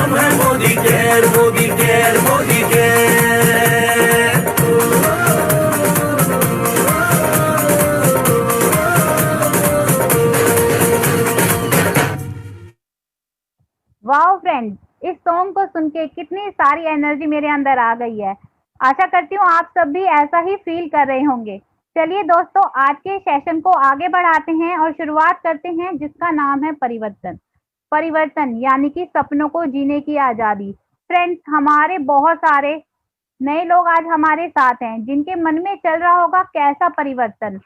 नाम है Modi care, Modi care, Modi care. Wow friends, इस सॉन्ग को सुन के कितनी सारी एनर्जी मेरे अंदर आ गई है। आशा करती हूँ आप सब भी ऐसा ही फील कर रहे होंगे। चलिए दोस्तों, आज के सेशन को आगे बढ़ाते हैं और शुरुआत करते हैं जिसका नाम है परिवर्तन। परिवर्तन यानी कि सपनों को जीने की आज़ादी। फ्रेंड्स, हमारे बहुत सारे नए लोग आज हमारे साथ हैं जिनके मन में चल रहा होगा कैसा परिवर्तन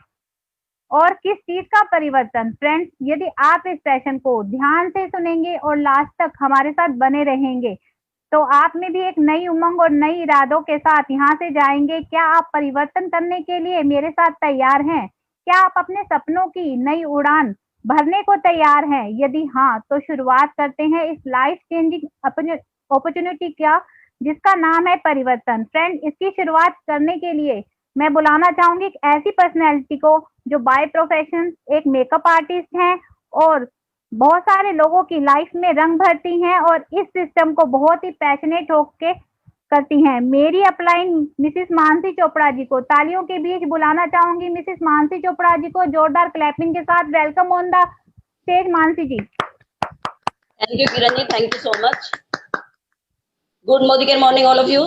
और किस चीज का परिवर्तन। फ्रेंड्स, यदि आप इस सेशन को ध्यान से सुनेंगे और लास्ट तक हमारे साथ बने रहेंगे तो आप में भी एक नई उमंग और नई इरादों के साथ यहाँ से जाएंगे। क्या आप परिवर्तन करने के लिए मेरे साथ तैयार हैं? क्या आप अपने सपनों की नई उड़ान भरने को तैयार हैं? यदि हाँ, तो शुरुआत करते हैं इस लाइफ चेंजिंग अपॉर्चुनिटी का जिसका नाम है परिवर्तन। फ्रेंड, इसकी शुरुआत करने के लिए मैं बुलाना चाहूंगी एक ऐसी पर्सनैलिटी को जो बाय प्रोफेशन एक मेकअप आर्टिस्ट हैं और बहुत सारे लोगों की लाइफ में रंग भरती हैं और इस सिस्टम को बहुत ही पैशनेट होके करती हैं। मेरी अपलाइन मिसिस मानसी चोपड़ा जी को तालियों के बीच बुलाना चाहूंगी। मिसिस मानसी चोपड़ा जी को जोरदार क्लैपिंग के साथ welcome on the stage. Mansi ji. Thank you Kiran ji, thank you so much. Good morning all of you.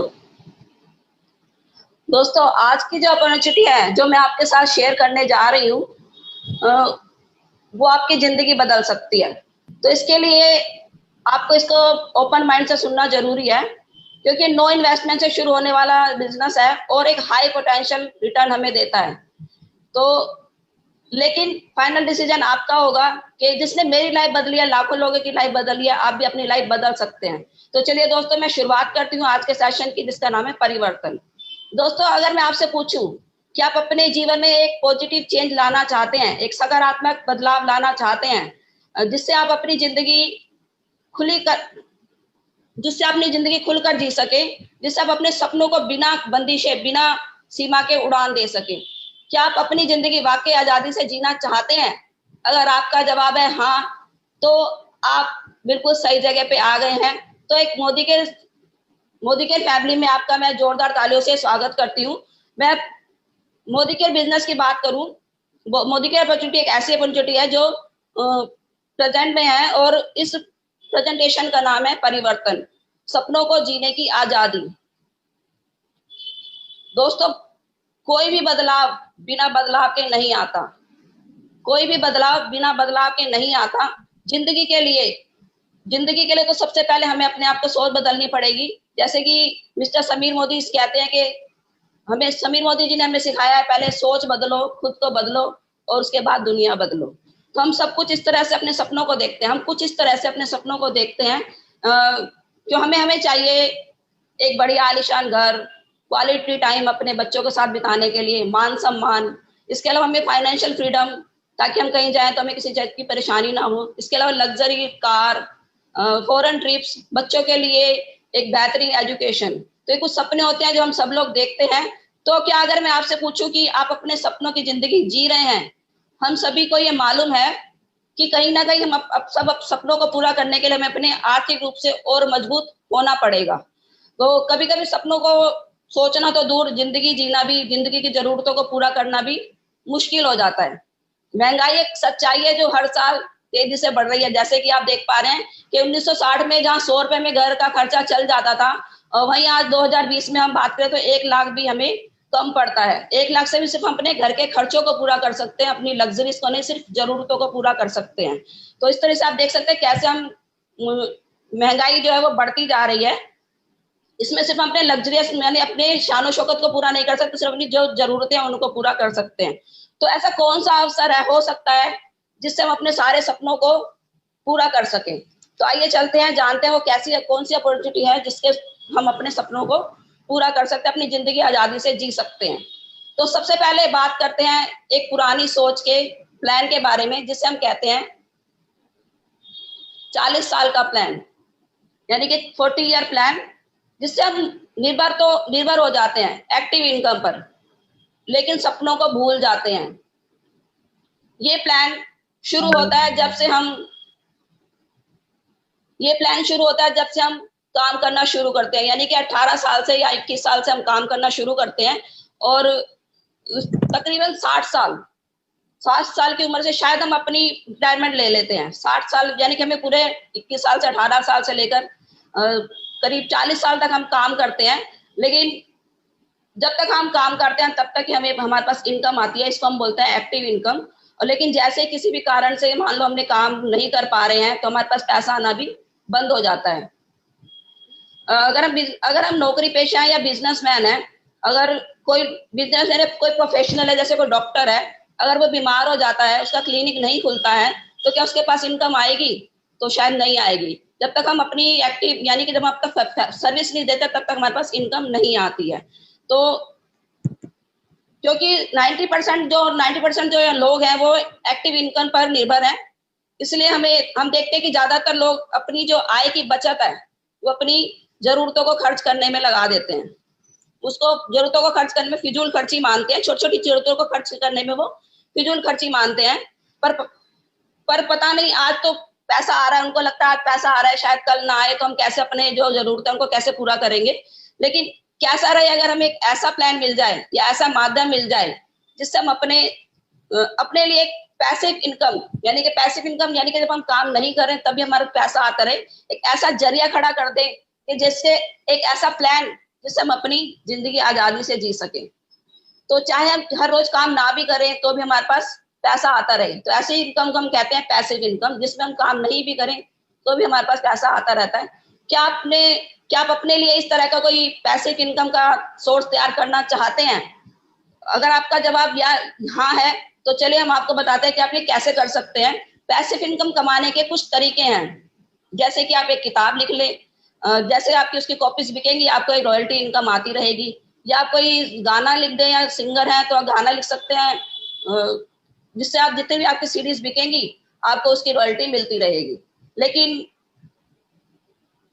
दोस्तों, आज की जो अपॉर्चुनिटी है जो मैं आपके साथ शेयर करने जा रही हूँ वो आपकी जिंदगी बदल सकती है। तो इसके लिए आपको इसको ओपन माइंड से सुनना जरूरी है क्योंकि नो इन्वेस्टमेंट से शुरू होने वाला बिजनेस है और एक हाई पोटेंशियल रिटर्न हमें देता है। तो लेकिन फाइनल डिसीजन आपका होगा कि जिसने मेरी लाइफ बदली है, लाखों लोगों की लाइफ बदली है, आप भी अपनी लाइफ बदल सकते हैं। तो चलिए दोस्तों, मैं शुरुआत करती हूँ आज के सेशन की जिसका नाम है परिवर्तन। दोस्तों, अगर मैं आपसे पूछूं कि आप अपने जीवन में एक पॉजिटिव चेंज लाना चाहते हैं, एक सकारात्मक बदलाव लाना चाहते हैं जिससे आप अपनी जिंदगी खुलकर जी सके, जिससे आप अपने सपनों को बिना बंदिशे, बिना सीमा के उड़ान दे सके। क्या आप अपनी जिंदगी वाकई आजादी से जीना चाहते हैं? अगर आपका जवाब है हाँ, तो आप बिल्कुल सही जगह पे आ गए हैं। तो एक मोदी के फैमिली में आपका मैं जोरदार तालियों से स्वागत करती हूँ। मैं मोदी केयर बिजनेस की बात करूं, मोदी केयर अपॉर्चुनिटी एक ऐसी अपॉर्चुनिटी है जो प्रेजेंट में है और इस प्रेजेंटेशन का नाम है परिवर्तन, सपनों को जीने की आजादी। दोस्तों, कोई भी बदलाव बिना बदलाव के नहीं आता। कोई भी बदलाव बिना बदलाव के नहीं आता। जिंदगी के लिए तो सबसे पहले हमें अपने आप को सोच बदलनी पड़ेगी। जैसे कि मिस्टर समीर मोदी कहते हैं कि समीर मोदी जी ने हमें सिखाया है, पहले सोच बदलो, खुद को बदलो और उसके बाद दुनिया बदलो। तो हम सब कुछ इस तरह से अपने सपनों को देखते हैं, हम कुछ इस तरह से अपने सपनों को देखते हैं कि हमें चाहिए एक बढ़िया आलीशान घर, क्वालिटी टाइम अपने बच्चों के साथ बिताने के लिए, मान सम्मान, इसके अलावा हमें फाइनेंशियल फ्रीडम ताकि हम कहीं जाएं तो हमें किसी चीज की परेशानी ना हो, इसके अलावा लग्जरी कार, फॉरेन ट्रिप्स, बच्चों के लिए एक बेहतरीन एजुकेशन। तो ये कुछ सपने होते हैं जो हम सब लोग देखते हैं। तो क्या अगर मैं आपसे पूछूं कि आप अपने सपनों की जिंदगी जी रहे हैं? हम सभी को ये मालूम है कि कहीं ना कहीं हम सब सपनों को पूरा करने के लिए हमें अपने आर्थिक रूप से और मजबूत होना पड़ेगा। तो कभी कभी सपनों को सोचना तो दूर, जिंदगी जीना भी, जिंदगी की जरूरतों को पूरा करना भी मुश्किल हो जाता है। महंगाई एक सच्चाई है जो हर साल तेजी से बढ़ रही है। जैसे कि आप देख पा रहे हैं कि 1960 में जहां 100 रुपए में घर का खर्चा चल जाता था, और वहीं आज 2020 में हम बात करें तो 1 लाख भी हमें कम पड़ता है। 1 लाख से भी सिर्फ हम अपने घर के खर्चों को पूरा कर सकते हैं, अपनी लग्जरीज को नहीं, सिर्फ जरूरतों को पूरा कर सकते हैं। तो इस तरह से आप देख सकते हैं कैसे हम महंगाई जो है वो बढ़ती जा रही है। इसमें सिर्फ हम अपने लग्जरियस यानी अपने शानो शौकत को पूरा नहीं कर सकते, सिर्फ अपनी जो जरूरतें हैं उनको पूरा कर सकते हैं। तो ऐसा कौन सा अवसर हो सकता है जिससे हम अपने सारे सपनों को पूरा कर सकें? तो आइए चलते हैं, जानते हैं वो कौन सी अपॉर्चुनिटी है जिसके हम अपने सपनों को पूरा कर सकते हैं, अपनी जिंदगी आजादी से जी सकते हैं। तो सबसे पहले बात करते हैं एक पुरानी सोच के प्लान के बारे में जिसे हम कहते हैं 40 साल का प्लान, यानी कि 40 ईयर प्लान, जिससे हम निर्भर हो जाते हैं एक्टिव इनकम पर, लेकिन सपनों को भूल जाते हैं। ये प्लान शुरू होता है जब से हम ये प्लान शुरू होता है जब से हम काम करना शुरू करते हैं, यानी कि 18 साल से या 21 साल से हम काम करना शुरू करते हैं और तकरीबन 60 साल की उम्र से शायद हम अपनी रिटायरमेंट ले लेते हैं। 60 साल यानी कि हमें पूरे 21 साल से 18 साल से लेकर करीब 40 साल तक हम काम करते हैं, लेकिन जब तक हम काम करते हैं तब तक हमें हमारे पास इनकम आती है, इसको हम बोलते हैं एक्टिव इनकम। और लेकिन जैसे किसी भी कारण से मान लो हमने काम नहीं कर पा रहे हैं तो हमारे पास पैसा आना भी बंद हो जाता है। अगर हम नौकरी पेशा है या बिजनेसमैन है, अगर कोई बिजनेस है, कोई प्रोफेशनल है, जैसे कोई डॉक्टर है, अगर वो बीमार हो जाता है, उसका क्लिनिक नहीं खुलता है, तो क्या उसके पास इनकम आएगी? तो शायद नहीं आएगी। जब तक हम अपनी एक्टिव यानी कि जब आप तक सर्विस नहीं देते तब तक हमारे पास इनकम नहीं आती है। तो क्योंकि 90% जो लोग हैं वो एक्टिव इनकम पर निर्भर हैं, इसलिए हम देखते हैं कि ज्यादातर लोग अपनी जो आय की बचत है वो अपनी जरूरतों को खर्च करने में लगा देते हैं। उसको जरूरतों को खर्च करने में फिजूल खर्ची मानते हैं, छोटी छोटी जरूरतों को खर्च करने में वो फिजूल खर्ची मानते हैं। पर पता नहीं, आज तो पैसा आ रहा है, उनको लगता है आज पैसा आ रहा है, शायद कल ना आए, तो हम कैसे अपने जो जरूरत है उनको कैसे पूरा करेंगे। लेकिन कैसा रहे अगर हमें एक ऐसा प्लान मिल जाए या ऐसा माध्यम मिल जाए जिससे हम अपने लिए पैसिव इनकम यानी कि जब हम काम नहीं करें तभी हमारा पैसा आता रहे, एक ऐसा जरिया खड़ा कर दे कि जिससे एक ऐसा प्लान जिससे हम अपनी जिंदगी आजादी से जी सके। तो चाहे हम हर रोज काम ना भी करें तो भी हमारे पास पैसा आता रहे, तो ऐसे इनकम को हम कहते हैं पैसिव इनकम, जिसमें हम काम नहीं भी करें तो भी हमारे पास पैसा आता रहता है। क्या आप अपने लिए इस तरह का कोई पैसिव इनकम का सोर्स तैयार करना चाहते हैं? अगर आपका जवाब हाँ है तो चलिए हम आपको बताते हैं कि आप ये कैसे कर सकते हैं। पैसिव इनकम कमाने के कुछ तरीके हैं, जैसे कि आप एक किताब लिख लें, जैसे आपकी उसकी कॉपीज बिकेंगी आपको एक रॉयल्टी इनकम आती रहेगी, या आप कोई गाना लिख दें, या सिंगर है तो आप गाना लिख सकते हैं, जिससे आप जितने भी आपकी सीडीज बिकेंगी आपको उसकी रॉयल्टी मिलती रहेगी। लेकिन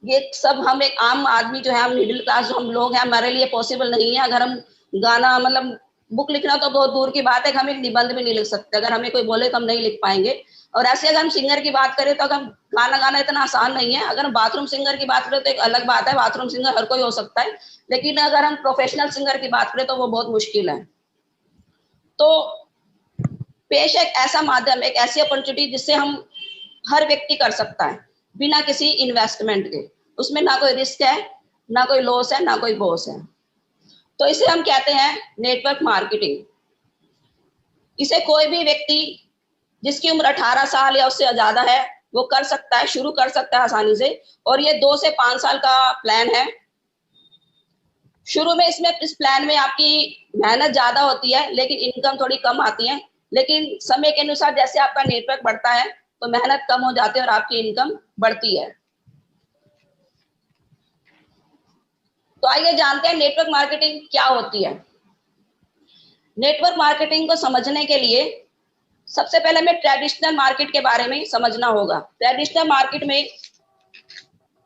ये सब हम एक आम आदमी जो है, हम मिडिल क्लास जो हम लोग हैं, हमारे लिए पॉसिबल नहीं है। अगर हम गाना मतलब बुक लिखना तो बहुत दूर की बात है, हम एक निबंध भी नहीं लिख सकते, अगर हमें कोई बोले तो हम नहीं लिख पाएंगे। और ऐसे अगर हम सिंगर की बात करें तो हम गाना गाना इतना आसान नहीं है। अगर हम बाथरूम सिंगर की बात करें तो एक अलग बात है, बाथरूम सिंगर हर कोई हो सकता है, लेकिन अगर हम प्रोफेशनल सिंगर की बात करें तो वो बहुत मुश्किल है। तो पेश एक ऐसा माध्यम, एक ऐसी अपॉर्चुनिटी जिससे हम हर व्यक्ति कर सकता है बिना किसी इन्वेस्टमेंट के, उसमें ना कोई रिस्क है, ना कोई लॉस है, ना कोई बॉस है। तो इसे हम कहते हैं नेटवर्क मार्केटिंग। इसे कोई भी व्यक्ति जिसकी उम्र 18 साल या उससे ज्यादा है वो कर सकता है, शुरू कर सकता है आसानी से। और ये 2 से 5 साल का प्लान है। शुरू में इस प्लान में आपकी मेहनत ज्यादा होती है लेकिन इनकम थोड़ी कम आती है, लेकिन समय के अनुसार जैसे आपका नेटवर्क बढ़ता है तो मेहनत कम हो जाती है और आपकी इनकम बढ़ती है। तो आइए जानते हैं नेटवर्क मार्केटिंग क्या होती है। नेटवर्क मार्केटिंग को समझने के लिए सबसे पहले हमें ट्रेडिशनल मार्केट के बारे में समझना होगा। ट्रेडिशनल मार्केट में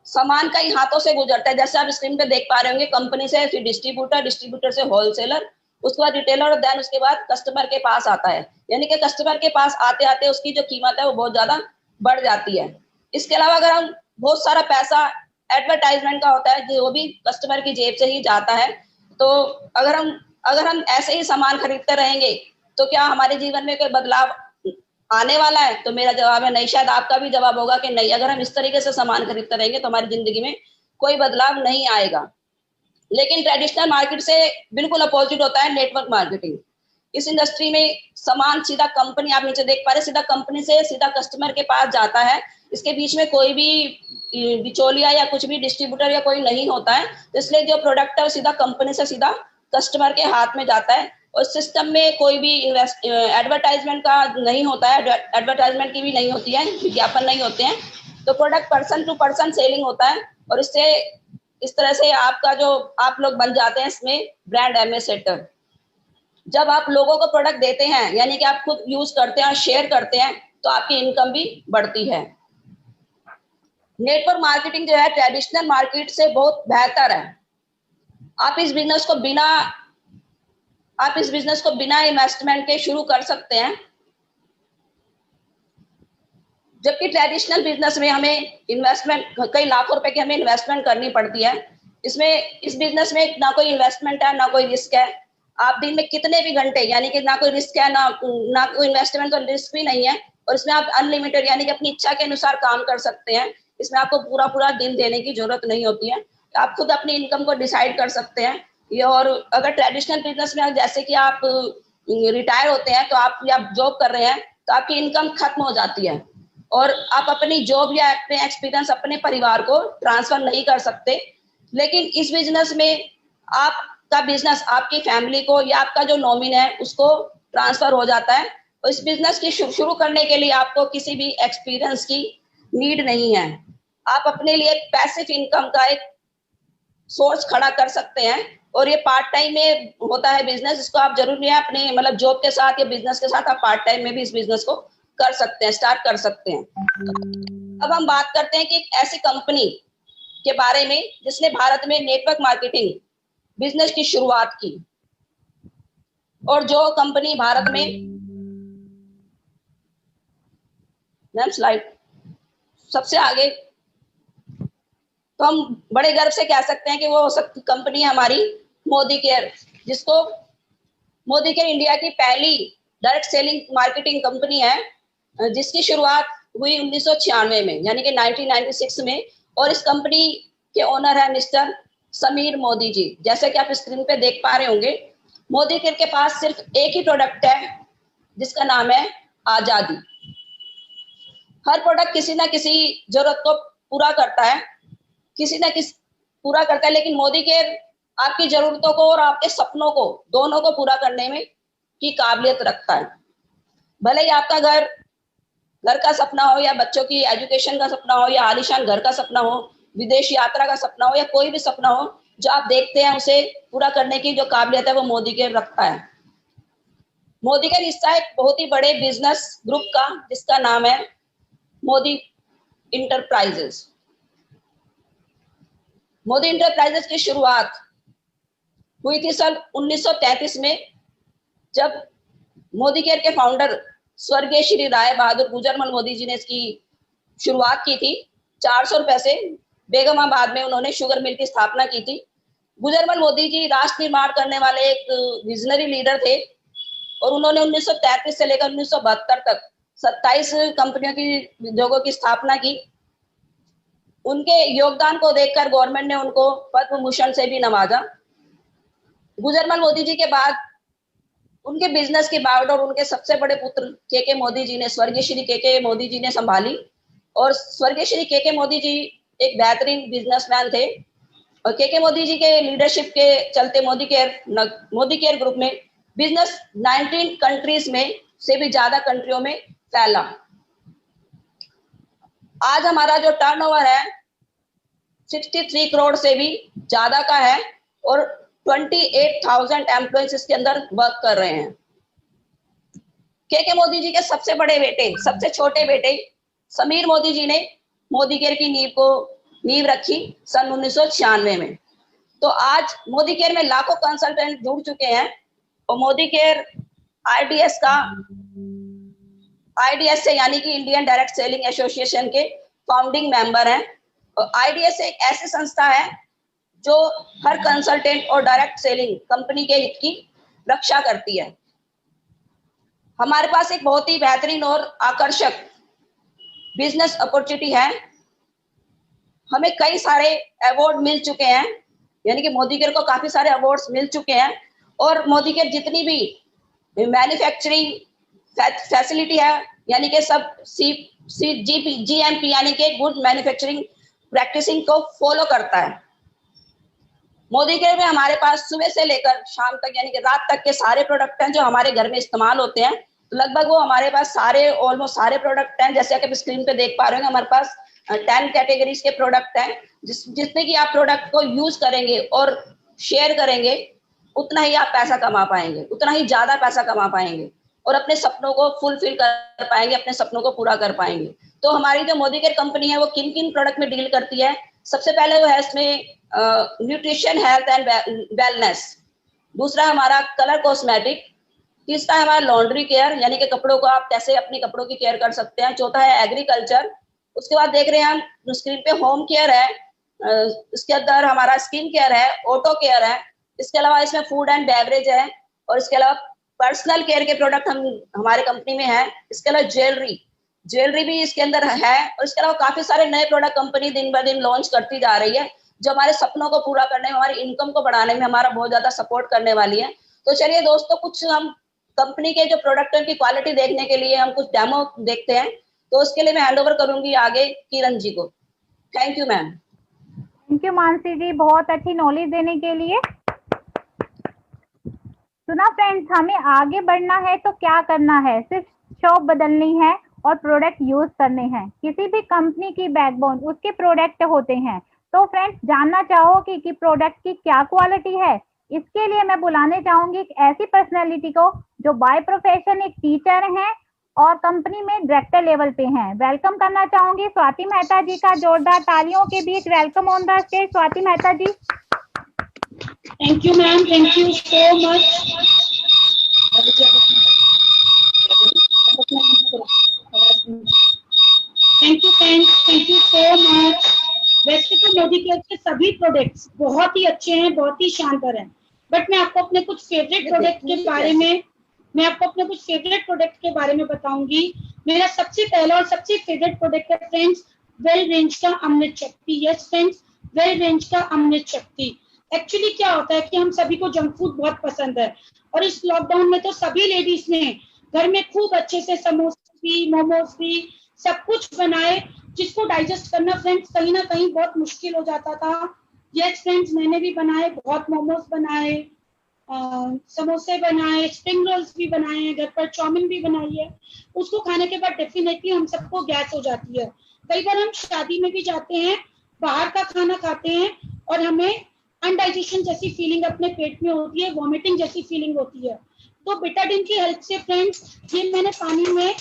सामान कई हाथों से गुजरता है, जैसे आप स्क्रीन पे देख पा रहे होंगे, कंपनी से फिर डिस्ट्रीब्यूटर, डिस्ट्रीब्यूटर से होलसेलर, उसके बाद रिटेलर और देन उसके बाद कस्टमर के पास आता है। यानी कि कस्टमर के पास आते आते उसकी जो कीमत है वो बहुत ज्यादा बढ़ जाती है। इसके अलावा अगर हम बहुत सारा पैसा एडवर्टाइजमेंट का होता है जो वो भी कस्टमर की जेब से ही जाता है। तो अगर हम ऐसे ही सामान खरीदते रहेंगे तो क्या हमारे जीवन में कोई बदलाव आने वाला है? तो मेरा जवाब है नहीं। शायद आपका भी जवाब होगा कि नहीं, अगर हम इस तरीके से सामान खरीदते रहेंगे तो हमारी जिंदगी में कोई बदलाव नहीं आएगा। लेकिन ट्रेडिशनल मार्केट से बिल्कुल अपोजिट होता है नेटवर्क मार्केटिंग। इस इंडस्ट्री में सामान सीधा कंपनी, आप नीचे देख पा रहे, सीधा कंपनी से सीधा कस्टमर के पास जाता है। इसके बीच में कोई भी बिचौलिया या कुछ भी डिस्ट्रीब्यूटर या कोई नहीं होता है। तो इसलिए जो प्रोडक्ट है वो सीधा कंपनी से सीधा कस्टमर के हाथ में जाता है। और सिस्टम में कोई भी एडवर्टाइजमेंट का नहीं होता है, एडवर्टाइजमेंट की भी नहीं होती है, विज्ञापन नहीं होते हैं। तो product person to person selling होता है और इस तरह से आपका जो आप लोग बन जाते हैं इसमें ब्रांड एम्बेसडर। जब आप लोगों को प्रोडक्ट देते हैं यानी कि आप खुद यूज करते हैं और शेयर करते हैं तो आपकी इनकम भी बढ़ती है। नेटवर्क मार्केटिंग जो है ट्रेडिशनल मार्केट से बहुत बेहतर है। आप इस बिजनेस को बिना इन्वेस्टमेंट के शुरू कर सकते हैं। जबकि ट्रेडिशनल बिजनेस में हमें इन्वेस्टमेंट कई लाखों रुपए की हमें इन्वेस्टमेंट करनी पड़ती है। इस बिजनेस में ना कोई इन्वेस्टमेंट है, ना कोई रिस्क है। आप दिन में कितने भी घंटे, यानी कि ना कोई रिस्क है, ना कोई इन्वेस्टमेंट, तो रिस्क भी नहीं है। और इसमें आप अनलिमिटेड यानी कि अपनी इच्छा के अनुसार काम कर सकते हैं। इसमें आपको पूरा पूरा दिन देने की जरूरत नहीं होती है। आप खुद अपनी इनकम को डिसाइड कर सकते हैं ये। और अगर ट्रेडिशनल बिजनेस में जैसे कि आप रिटायर होते हैं तो आप या जॉब कर रहे हैं तो आपकी इनकम खत्म हो जाती है और आप अपनी जॉब या अपने एक्सपीरियंस अपने परिवार को ट्रांसफर नहीं कर सकते। लेकिन इस बिजनेस में आपका बिजनेस आपकी फैमिली को या आपका जो नॉमिन है उसको ट्रांसफर हो जाता है। और इस बिजनेस की शुरू करने के लिए आपको किसी भी एक्सपीरियंस की नीड नहीं है। आप अपने लिए पैसिव इनकम का एक सोर्स खड़ा कर सकते हैं और ये पार्ट टाइम में होता है बिजनेस। इसको आप जरूर नहीं है अपने मतलब जॉब के साथ या बिजनेस के साथ आप पार्ट टाइम में भी इस बिजनेस को कर सकते हैं, स्टार्ट कर सकते हैं। अब हम बात करते हैं कि एक ऐसी कंपनी के बारे में जिसने भारत में नेटवर्क मार्केटिंग बिजनेस की शुरुआत की और जो कंपनी भारत में, मैम स्लाइड सबसे आगे, तो हम बड़े गर्व से कह सकते हैं कि वो कंपनी है हमारी मोदी केयर, जिसको मोदी केयर इंडिया की पहली डायरेक्ट सेलिंग मार्केटिंग कंपनी है, जिसकी शुरुआत हुई 1996 में यानी कि 1996 में। और इस कंपनी के ओनर है मिस्टर समीर मोदी जी। जैसे कि आप स्क्रीन पे देख पा रहे होंगे, मोदी केयर के पास सिर्फ एक ही प्रोडक्ट है जिसका नाम है आजादी। हर प्रोडक्ट किसी ना किसी जरूरत को पूरा करता है, लेकिन मोदी केयर आपकी जरूरतों को और आपके सपनों को दोनों को पूरा करने में की काबिलियत रखता है। भले ही आपका घर का सपना हो या बच्चों की एजुकेशन का सपना हो या आलीशान घर का सपना हो, विदेश यात्रा का सपना हो या कोई भी सपना हो जो आप देखते हैं, उसे पूरा करने की जो काबिलियत है वो मोदी केयर रखता है। मोदी केयर हिस्सा है एक बहुत ही बड़े बिजनेस ग्रुप का जिसका नाम है मोदी इंटरप्राइजेस। मोदी इंटरप्राइजेस की शुरुआत हुई थी सन 1933 में, जब मोदी केयर के फाउंडर स्वर्गीय श्री राय बहादुर गुजरमल मोदी जी ने इसकी शुरुआत की थी। 400 रुपए से बेगमाबाद में उन्होंने शुगर मिल की स्थापना की थी। गुजरमल मोदी जी राष्ट्र निर्माण करने वाले एक विजनरी लीडर थे और उन्होंने 1933 से लेकर 1972 तक 27 कंपनियों की उद्योगों की स्थापना की। उनके योगदान को देखकर गवर्नमेंट ने उनको पद्म भूषण से भी नवाजा। गुजरमल मोदी जी के बाद उनके बिजनेस की बागडोर उनके सबसे बड़े पुत्र के मोदी जी ने, स्वर्गीय श्री के मोदी जी ने संभाली। और स्वर्गीय श्री के मोदी जी एक बेहतरीन बिजनेसमैन थे और के मोदी जी के लीडरशिप के चलते मोदी केयर ग्रुप में बिजनेस 19 कंट्रीज में से भी ज्यादा कंट्रियों में फैला। आज हमारा जो टर्नओवर है 63 करोड़ से भी ज्यादा का है और 28,000 एम्प्लॉइज इसके अंदर वर्क कर रहे हैं। के मोदी जी के सबसे बड़े बेटे, सबसे छोटे बेटे समीर मोदी जी ने मोदी केयर की नींव रखी सन 1996 में। तो आज मोदी केयर में लाखों कंसल्टेंट जुड़ चुके हैं और मोदी केयर आईडीएस से यानी कि इंडियन डायरेक्ट सेलिंग एसोसिएशन के फाउंडिंग मेंबर हैं। और आईडीएस एक ऐसी संस्था है जो हर कंसल्टेंट और डायरेक्ट सेलिंग कंपनी के हित की रक्षा करती है। हमारे पास एक बहुत ही बेहतरीन और आकर्षक बिजनेस अपॉर्चुनिटी है। हमें कई सारे अवार्ड मिल चुके हैं, यानी कि मोदी केयर को काफी सारे अवार्ड्स मिल चुके हैं। और मोदी केयर जितनी भी मैन्युफैक्चरिंग फैसिलिटी है, यानी कि सब GMP यानी कि गुड मैन्युफैक्चरिंग प्रैक्टिसिंग को फॉलो करता है। मोदी केयर में हमारे पास सुबह से लेकर शाम तक यानी कि रात तक के सारे प्रोडक्ट हैं जो हमारे घर में इस्तेमाल होते हैं। तो लगभग वो हमारे पास ऑलमोस्ट सारे प्रोडक्ट हैं। जैसे कि आप स्क्रीन पे देख पा रहे हैं, हमारे पास 10 कैटेगरीज के प्रोडक्ट हैं। जितने की आप प्रोडक्ट को यूज करेंगे और शेयर करेंगे उतना ही आप पैसा कमा पाएंगे, उतना ही ज्यादा पैसा कमा पाएंगे और अपने सपनों को फुलफिल कर पाएंगे, अपने सपनों को पूरा कर पाएंगे। तो हमारी जो मोदी केयर कंपनी है वो किन किन प्रोडक्ट में डील करती है? सबसे पहले वो है इसमें न्यूट्रिशन, हेल्थ एंड वेलनेस। दूसरा हमारा कलर कॉस्मेटिक, तीसरा है हमारा लॉन्ड्री केयर, यानी कि कपड़ों को आप कैसे अपने कपड़ों की केयर कर सकते हैं। चौथा है एग्रीकल्चर। उसके बाद देख रहे हैं हम स्क्रीन पे होम केयर है, इसके अंदर हमारा स्किन केयर है, ऑटो केयर है, इसके अलावा इसमें फूड एंड बेवरेज है, और इसके अलावा पर्सनल केयर के प्रोडक्ट हम हमारे कंपनी में है। इसके अलावा ज्वेलरी भी इसके अंदर है, और इसके अलावा काफी सारे नए प्रोडक्ट कंपनी दिन ब दिन लॉन्च करती जा रही है, जो हमारे सपनों को पूरा करने में, हमारी इनकम को बढ़ाने में हमारा बहुत ज्यादा सपोर्ट करने वाली है। तो चलिए दोस्तों, कुछ हम कंपनी के जो प्रोडक्ट है उनकी क्वालिटी देखने के लिए हम कुछ डेमो देखते हैं। तो उसके लिए मैं हैंड ओवर करूंगी आगे किरण जी को। Thank you ma'am. Thank you Mansi ji, बहुत अच्छी नॉलेज देने के लिए। सुना फ्रेंड्स, हमें आगे बढ़ना है तो क्या करना है? सिर्फ शॉप बदलनी है और प्रोडक्ट यूज करने हैं। किसी भी कंपनी की बैकबोन उसके प्रोडक्ट होते हैं। तो फ्रेंड्स, जानना चाहो कि प्रोडक्ट की क्या क्वालिटी है? इसके लिए मैं बुलाने चाहूंगी एक ऐसी पर्सनैलिटी को जो बाय प्रोफेशन एक टीचर हैं और कंपनी में डायरेक्टर लेवल पे हैं। वेलकम करना चाहूंगी स्वाति मेहता जी का। जोरदार तालियों के बीच welcome on the stage Swati Mehta ji. Thank you ma'am, thank you so much. Thank you so much. वैसे तो मोदी केयर के सभी प्रोडक्ट्स बहुत ही अच्छे हैं, बहुत ही शानदार हैं, बट मैं आपको अपने कुछ फेवरेट प्रोडक्ट के बारे में बताऊंगी। मेरा सबसे पहला और सबसे फेवरेट प्रोडक्ट है फ्रेंड्स, वेल रेंज का अमृत शक्ति। यस फ्रेंड्स, वेल रेंज का अमृत शक्ति। एक्चुअली क्या होता है कि हम सभी को जंक फूड बहुत पसंद है, और इस लॉकडाउन में तो सभी लेडीज ने घर में खूब अच्छे से समोसे भी, मोमोज भी, सब कुछ बनाए, जिसको डाइजेस्ट करना फ्रेंड्स कहीं ना कहीं बहुत मुश्किल हो जाता था। यस फ्रेंड्स, मैंने भी बनाए, बहुत मोमोज बनाए, समोसे बनाए, स्प्रिंग रोल्स भी बनाए हैं, घर पर चाउमीन भी बनाई है। उसको खाने के बाद डेफिनेटली हम सबको गैस हो जाती है। कई बार हम शादी में भी जाते हैं, बाहर का खाना खाते हैं और हमें अनडाइजेशन जैसी फीलिंग अपने पेट में होती है, वॉमिटिंग जैसी फीलिंग होती है। तो बेटाडिन की हेल्प से फ्रेंड्स, ये मैंने पानी में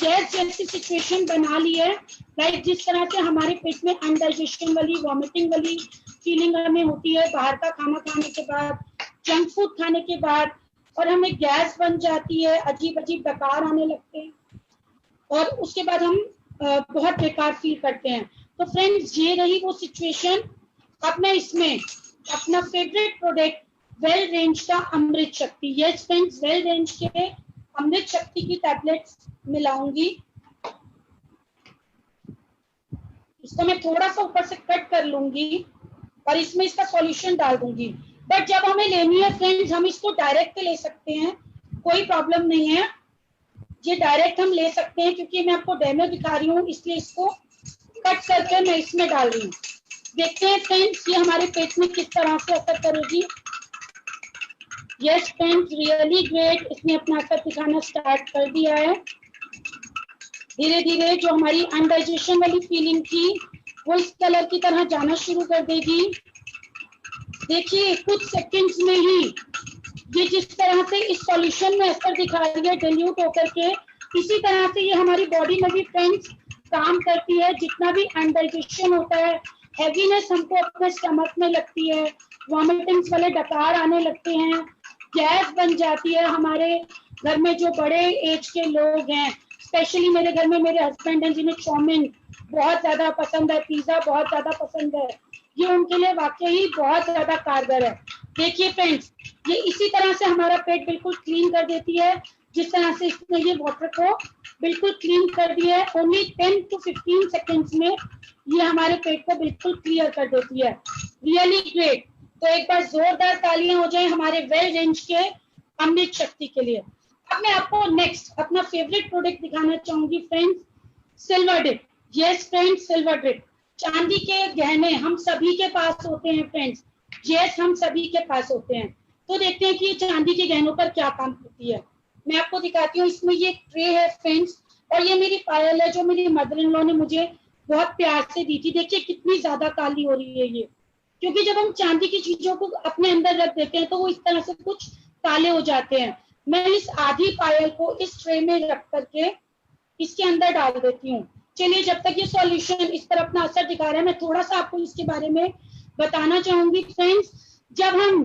गैस जैसी सिचुएशन बना ली है। लाइक जिस तरह से हमारे पेट में अनडाइजेशन वाली, वॉमिटिंग वाली फीलिंग हमें होती है बाहर का खाना खाने के बाद, जंक फूड खाने के बाद, और हमें गैस बन जाती है, अजीब अजीब डकार आने लगते हैं, और उसके बाद हम बहुत बेकार फील करते हैं। तो फ्रेंड्स, ये रही वो सिचुएशन। अब मैं इसमें अपना फेवरेट प्रोडक्ट वेल रेंज का अमृत शक्ति, यस फ्रेंड्स, वेल रेंज के अमृत शक्ति की टैबलेट्स मिलाऊंगी। इसको मैं थोड़ा सा ऊपर से कट कर लूंगी और इसमें इसका सॉल्यूशन डाल दूंगी। बट जब हमें लेनी है फ्रेंड्स, हम इसको डायरेक्ट ले सकते हैं, कोई प्रॉब्लम नहीं है, ये डायरेक्ट हम ले सकते हैं। क्योंकि मैं आपको डेमो दिखा रही हूँ, इसलिए इसको कट करके मैं इसमें डाल रही हूँ। देखते हैं फ्रेंड्स, ये हमारे पेट में किस तरह से असर करेगी। यस फ्रेंड्स, रियली ग्रेट, इसने अपना असर दिखाना स्टार्ट कर दिया है। धीरे धीरे जो हमारी अनडाइजेशन वाली फीलिंग थी वो इस कलर की तरह जाना शुरू कर देगी। देखिए, कुछ सेकंड्स में ही ये जिस तरह से इस सॉल्यूशन में असर दिखा रही है डिल्यूट होकर के, इसी तरह से ये हमारी बॉडी में भी फ्रेंड्स काम करती है। जितना भी अनडाइजेशन होता है, हैवीनेस हमको अपने स्टमक में लगती है, वॉमिटिंग्स वाले डकार आने लगते हैं, गैस बन जाती है। हमारे घर में जो बड़े एज के लोग हैं, स्पेशली मेरे घर में मेरे हस्बैंड हैं जिन्हें चाउमीन बहुत ज्यादा पसंद है, पिज्जा बहुत ज्यादा पसंद है, ये उनके लिए वाकई बहुत ज्यादा कारगर है। देखिए फ्रेंड्स, ये इसी तरह से हमारा पेट बिल्कुल क्लीन कर देती है, जिस तरह से इसने ये वाटर को बिल्कुल क्लीन कर दिया है। ओनली 10 to 15 सेकेंड्स में ये हमारे पेट को बिल्कुल क्लियर कर देती है। Really great. तो एक बार जोरदार तालियां हो जाए हमारे वेल रेंज के अमृत शक्ति के लिए। अब मैं आपको नेक्स्ट अपना फेवरेट प्रोडक्ट दिखाना चाहूंगी friends, silver dip. Yes friends, silver dip, चांदी के गहने हम सभी के पास होते हैं फ्रेंड्स। यस, हम सभी के पास होते हैं। तो देखते हैं कि ये चांदी के गहनों पर क्या काम करती है। मैं आपको दिखाती हूँ। इसमें ये ट्रे है फ्रेंड्स, और ये मेरी पायल है जो मेरी मदर इन लॉ ने मुझे बहुत प्यार से दी थी। देखिए कितनी ज्यादा काली हो रही है ये, क्योंकि जब हम चांदी की चीजों को अपने अंदर रख देते हैं तो वो इस तरह से कुछ काले हो जाते हैं। मैं इस आधी पायल को इस ट्रे में रख करके इसके अंदर डाल देती हूँ। चलिए, जब तक ये सॉल्यूशन इस पर अपना असर दिखा रहा है, मैं थोड़ा सा आपको इसके बारे में बताना चाहूंगी फ्रेंड्स। जब हम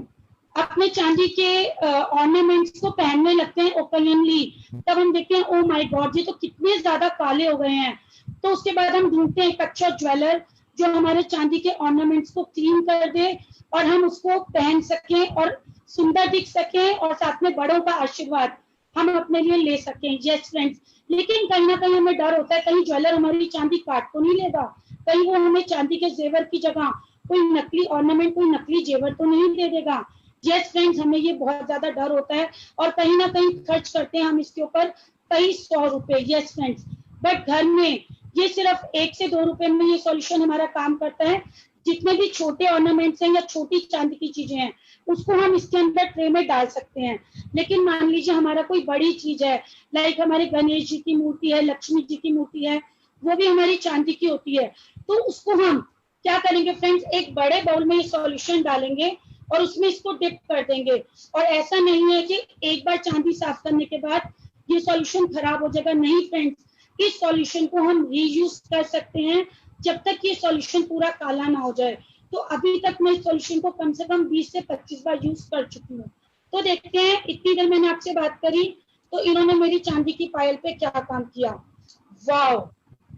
अपने चांदी के ऑर्नामेंट्स को पहनने लगते हैं ओकेजनली, तब हम देखते हैं ओ माय गॉड ये तो कितने ज्यादा काले हो गए हैं। तो उसके बाद हम ढूंढते हैं एक अच्छा ज्वेलर जो हमारे चांदी के ऑर्नामेंट्स को क्लीन कर दे और हम उसको पहन सकें और सुंदर दिख सकें और साथ में बड़ों का आशीर्वाद हम अपने लिए ले सकें। यस फ्रेंड्स, लेकिन कहीं ना कहीं हमें डर होता है कहीं ज्वेलर हमारी चांदी काट तो नहीं लेगा, कहीं वो हमें चांदी के जेवर की जगह कोई नकली ऑर्नामेंट, कोई नकली जेवर तो नहीं दे देगा। यस फ्रेंड्स, हमें ये बहुत ज्यादा डर होता है और कहीं ना कहीं खर्च करते हैं हम इसके ऊपर कई 100 रुपए। यस फ्रेंड्स, बट घर में ये सिर्फ 1 से 2 रुपए में ये सॉल्यूशन हमारा काम करता है। जितने भी छोटे ऑर्नामेंट्स हैं या छोटी चांदी की चीजें हैं उसको हम इसके अंदर ट्रे में डाल सकते हैं। लेकिन मान लीजिए हमारा कोई बड़ी चीज है, लाइक हमारे गणेश जी की मूर्ति है, लक्ष्मी जी की मूर्ति है, वो भी हमारी चांदी की होती है, तो उसको हम क्या करेंगे फ्रेंड्स, एक बड़े बाउल में ये सॉल्यूशन डालेंगे और उसमें इसको डिप कर देंगे। और ऐसा नहीं है कि एक बार चांदी साफ करने के बाद ये सॉल्यूशन खराब हो जाएगा, नहीं फ्रेंड्स, इस सॉल्यूशन को हम रीयूज कर सकते हैं जब तक ये सॉल्यूशन पूरा काला ना हो जाए। तो अभी तक मैं इस सॉल्यूशन को कम से कम 20 से 25 बार यूज कर चुकी हूँ। तो देखते हैं, इतनी देर मैंने आपसे बात करी तो इन्होंने मेरी चांदी की पायल पे क्या काम किया। वाओ,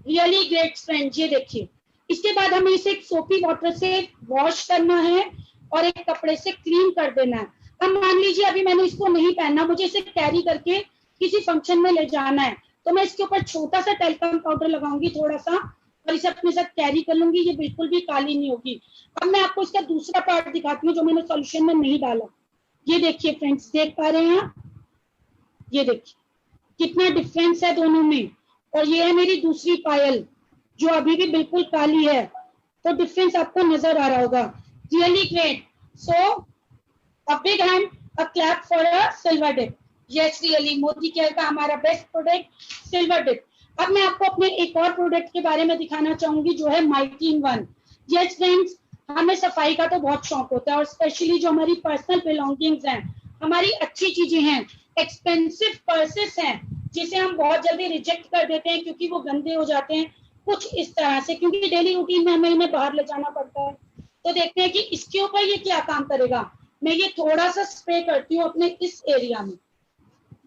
रियली ग्रेट फ्रेंड्स, ये देखिए। इसके बाद हमें इसे एक सोपी वाटर से वॉश करना है और एक कपड़े से क्लीन कर देना है। अब मान लीजिए अभी मैंने इसको नहीं पहनना, मुझे इसे कैरी करके किसी फंक्शन में ले जाना है, तो मैं इसके ऊपर छोटा सा टेल्कम पाउडर लगाऊंगी थोड़ा सा और इसे अपने साथ कैरी कर लूंगी, ये बिल्कुल भी काली नहीं होगी। अब मैं आपको इसका दूसरा पार्ट दिखाती हूँ जो मैंने सॉल्यूशन में नहीं डाला। ये देखिए फ्रेंड्स, देख पा रहे हैं आप, ये देखिए कितना डिफरेंस है दोनों में। और ये है मेरी दूसरी पायल जो अभी भी बिल्कुल काली है, तो डिफरेंस आपको नजर आ रहा होगा। Really great. So a big hand, a clap for a silver dip. Yes, really Modi care का हमारा बेस्ट प्रोडक्ट सिल्वर डिप। अब मैं आपको अपने एक और प्रोडक्ट के बारे में दिखाना चाहूंगी जो है mighty in one. Yes friends, हमें सफाई का तो बहुत शौक होता है और स्पेशली जो हमारी पर्सनल बिलोंगिंग्स हैं, हमारी अच्छी चीजें हैं, एक्सपेंसिव पर्सेस हैं, जिसे हम बहुत जल्दी रिजेक्ट कर देते हैं क्योंकि वो गंदे हो जाते हैं, कुछ इस तरह से, क्योंकि डेली रूटीन में हमें इन्हें बाहर ले जाना पड़ता है। तो देखते हैं कि इसके ऊपर ये क्या काम करेगा। मैं ये थोड़ा सा स्प्रे करती हूँ अपने इस एरिया में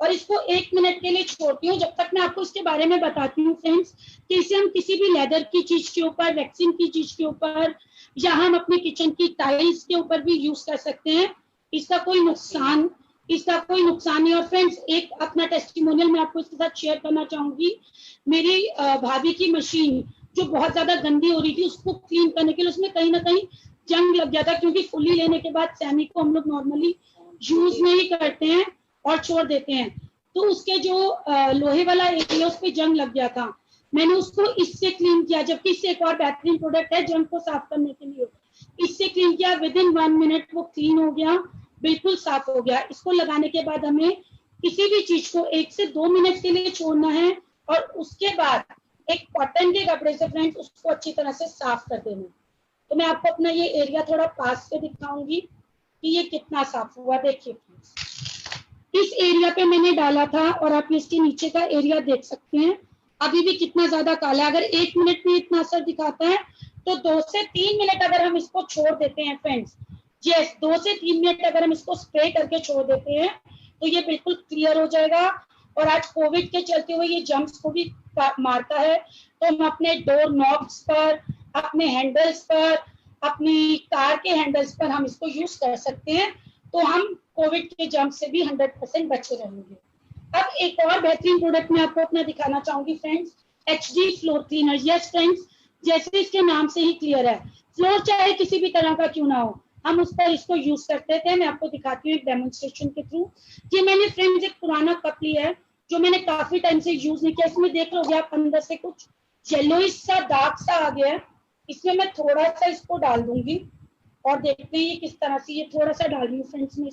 और इसको 1 मिनट के लिए छोड़ती हूँ जब तक मैं आपको इसके बारे में बताती हूँ फ्रेंड्स कि इसे हम किसी भी लेदर की चीज के ऊपर, वैक्सीन की चीज के ऊपर या हम अपने किचन की टाइल्स के ऊपर भी यूज कर सकते हैं। इसका कोई नुकसान नहीं। और फ्रेंड्स, एक अपना टेस्टिमोनियल मैं आपको इसके साथ शेयर करना चाहूंगी। मेरी भाभी की मशीन जो बहुत ज्यादा गंदी हो रही थी, उसको क्लीन करने के लिए उसमें कहीं ना कहीं जंग लग गया था, क्योंकि फुली लेने के बाद सेमी को हम लोग नॉर्मली यूज नहीं करते हैं और छोड़ देते हैं, तो उसके जो लोहे वाला एरिया उस पर जंग लग गया था। मैंने उसको इससे क्लीन किया, जबकि इससे एक और बेहतरीन प्रोडक्ट है जंग को साफ करने के लिए। इससे क्लीन किया, विद इन 1 मिनट वो क्लीन हो गया, बिल्कुल साफ हो गया। इसको लगाने के बाद हमें किसी भी चीज को 1 से 2 मिनट के लिए छोड़ना है और उसके बाद एक कॉटन के कपड़े से फ्रेंड्स उसको अच्छी तरह से साफ कर देना। तो मैं आपको अपना ये एरिया थोड़ा पास से दिखाऊंगी कि ये कितना साफ हुआ। देखिए इस एरिया पे मैंने डाला था और आप इसके नीचे का एरिया देख सकते हैं, अभी भी कितना ज्यादा काला है। अगर 1 मिनट में इतना असर दिखाता है तो 2 से 3 मिनट अगर हम इसको छोड़ देते हैं फ्रेंड्स, यस 2 से 3 मिनट अगर हम इसको स्प्रे करके छोड़ देते हैं तो ये बिल्कुल क्लियर हो जाएगा। और आज कोविड के चलते हुए ये जम्स को भी मारता है, तो हम अपने डोर नॉब्स पर, अपने हैंडल्स पर, अपनी कार के हैंडल्स पर हम इसको यूज कर सकते हैं, तो हम कोविड के जम्स से भी 100% बचे रहेंगे। अब एक और बेहतरीन प्रोडक्ट मैं आपको अपना दिखाना चाहूंगी friends, HD floor cleaner. Yes friends, जैसे इसके नाम से ही क्लियर है, फ्लोर चाहे किसी भी तरह का क्यों ना हो, हम उस पर इसको यूज करते थे। मैं आपको दिखाती हूँ एक डेमोन्स्ट्रेशन के थ्रू। ये मैंने फ्रेंड्स एक पुराना कप लिया है जो मैंने काफी टाइम से यूज नहीं किया। इसमें देख लोगे आप अंदर से कुछ येलोइश सा दाग सा आ गया है। इसमें मैं थोड़ा सा इसको डाल दूंगी और देखते हैं ये किस तरह से, ये थोड़ा सा डाल रही हूँ फ्रेंड्स में।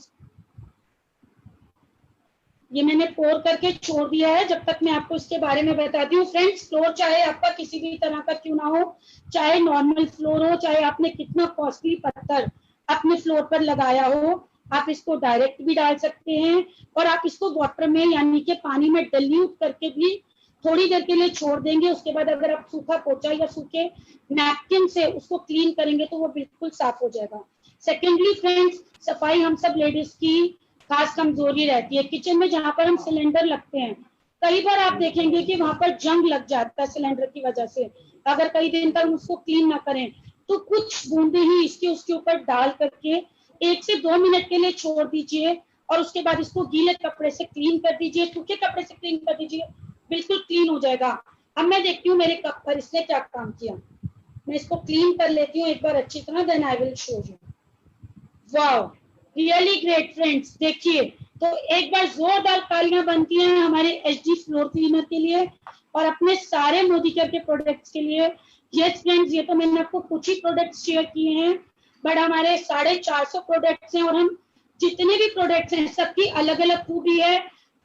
ये मैंने पोर करके छोड़ दिया है, जब तक मैं आपको इसके बारे में बताती हूँ। फ्रेंड्स, फ्लोर चाहे आपका किसी भी तरह का क्यों ना हो, चाहे नॉर्मल फ्लोर हो, चाहे आपने कितना कॉस्टली पत्थर अपने फ्लोर पर लगाया हो, आप इसको डायरेक्ट भी डाल सकते हैं और आप इसको वाटर में यानी कि पानी में डिल्यूट करके भी थोड़ी देर के लिए छोड़ देंगे। उसके बाद अगर आप सूखा पोछा या सूखे नैपकिन से उसको क्लीन करेंगे तो वो बिल्कुल साफ हो जाएगा। सेकेंडली फ्रेंड्स, सफाई हम सब लेडीज की खास कमजोरी रहती है। किचन में जहाँ पर हम सिलेंडर लगते हैं, कई बार आप देखेंगे कि वहां पर जंग लग जाता है सिलेंडर की वजह से। अगर कई दिन तक उसको क्लीन ना करें तो कुछ बूंदे ही इसके उसके ऊपर डाल करके 1 से 2 मिनट के लिए छोड़ दीजिए और उसके बाद इसको गीले कपड़े से क्लीन कर दीजिए, सूखे कपड़े से क्लीन कर दीजिए, बिल्कुल क्लीन हो जाएगा। अब मैं देखती हूँ मेरे कप पर इसने क्या काम किया। मैं इसको क्लीन कर लेती हूँ एक बार अच्छी तरह, then I will show you. Wow, really great friends. देखिए, तो एक बार जोरदार तालियां बनती हैं हमारे एचडी फ्लोर क्लीनर के लिए और अपने सारे मोदी केयर के प्रोडक्ट्स के लिए। यस फ्रेंड्स, ये तो मैंने आपको कुछ ही प्रोडक्ट्स शेयर किए हैं, बट हमारे 450 प्रोडक्ट्स हैं और हम जितने भी प्रोडक्ट्स हैं सबकी अलग अलग खूबी है,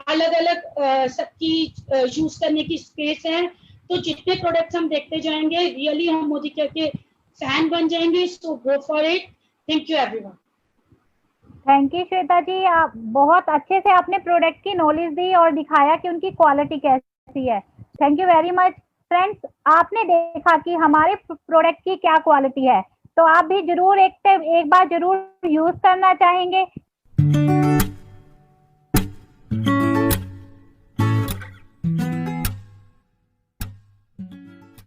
अलग अलग सबकी यूज करने की स्पेस है। तो जितने प्रोडक्ट्स हम देखते जाएंगे रियली हम मोदी केयर के फैन बन जाएंगे। So go for it. Thank you everyone. Thank you Shweta ji, आप बहुत अच्छे से आपने प्रोडक्ट की नॉलेज दी और दिखाया कि उनकी क्वालिटी कैसी है। Thank you very much. Friends, आपने देखा कि हमारे प्रोडक्ट की क्या क्वालिटी है, तो आप भी जरूर एक बार जरूर यूज करना चाहेंगे